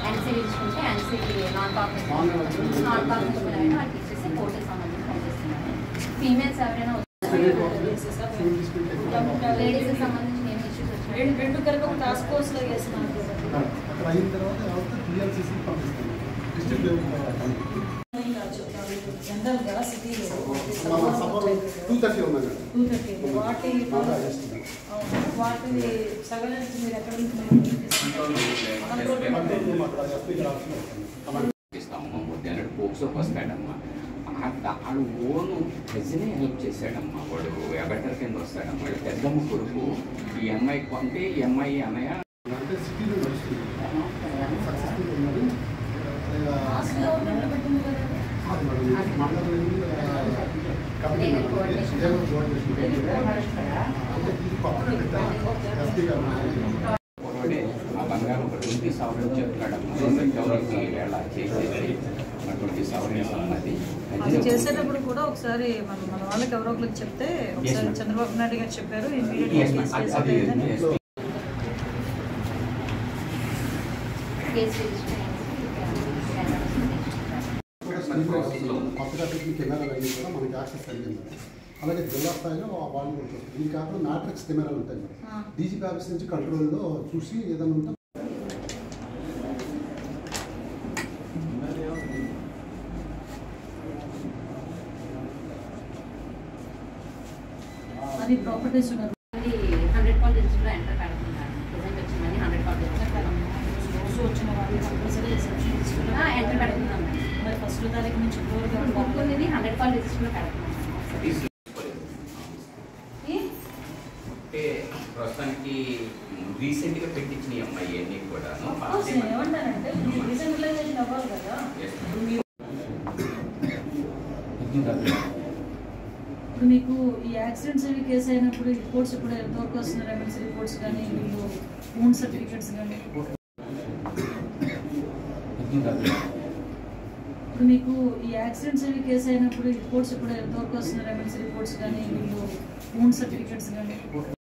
NC తీసుకుంటే NC non cognitive అయినా వాళ్ళకి ఇచ్చేసి కోర్టుకి సంబంధించి పంపిస్తున్నాను. ఫీమేల్స్ ఎవరైనా లేడీస్కి సంబంధించి ఏం ఇష్యూస్ వచ్చాయి రెండు కలిపి ఒక టాస్క్ ఫోర్స్లో చేస్తున్నాను. జనరల్గా సిటీలో 230 వాటి సర్వేలెన్స్ మీరు ఎక్కడ ఇస్తాము. పోక్సోకి వస్తాడమ్మా, వాడు ఓను ప్రజనే హెల్ప్ చేశాడమ్మా. వాడు ఎబెటర్ కింద వస్తాడమ్మా. వాడు పెద్దమ్మ కొడుకు ఈ అమ్మాయి కొంటే ఈ అమ్మాయి అన్నయ్య ఆ బంగారం ఒక 20,000 చెప్తున్నాడమ్మా. ఎవరికి వేళ చేసేది 20,000 అన్నది అది చేసేటప్పుడు కూడా ఒకసారి మన వాళ్ళకి ఎవరో ఒకరికి చెప్తే ఒకసారి చంద్రబాబు నాయుడు గారు చెప్పారు కొత్తగా పెట్టిన కెమెరాలు అన్నీ కూడా మనకి యాక్సెస్ కలిగింది. అలాగే జిల్లా స్థాయిలో వాళ్ళు కూడా చూస్తారు. దీని కాకుండా మ్యాట్రిక్స్ కెమెరాలు ఉంటాయి మేడం. డీజీపీ ఆఫీస్ నుంచి కంట్రోల్లో చూసి ఏదైనా ఉంటే అది ప్రాపర్టీస్ 100 కాల్ లిస్ట్లో ఎంటర్ పెడుతున్నారు. ప్రజెంట్ వచ్చిన మనీ 100 కాల్ లిస్ట్ వచ్చిన వాళ్ళు కంపల్సరీ ఎంటర్ పెడుతున్నాం. మరి ఫస్ట్ తారీఖు నుంచి ఇది 100 కాల్ లిస్ట్లో పెడుతున్నాం. అంటే ప్రస్తుతానికి రీసెంట్గా పెట్టించిన అమ్మాయి అన్నీ కూడా ఏమంటారంటే రీసెంట్లైజేషన్ అవ్వాలి కదా. ఇప్పుడు మీకు ఈ యాక్సిడెంట్స్ అవి కేసు అయినప్పుడు రిపోర్ట్స్ ఇప్పుడు ఎంతవరకు వస్తున్నారు? ఎమ్మెల్సీ రిపోర్ట్స్ కానీ వీళ్ళు ఓన్ సర్టిఫికేట్స్ కానీ ఇప్పుడు మీకు ఈ యాక్సిడెంట్స్ అవి కేసు అయినప్పుడు రిపోర్ట్స్ ఇప్పుడు ఎంతవరకు వస్తున్నారు? ఎమ్మెల్సీ రిపోర్ట్స్ కానీ వీళ్ళు ఓన్ సర్టిఫికేట్స్ కానీ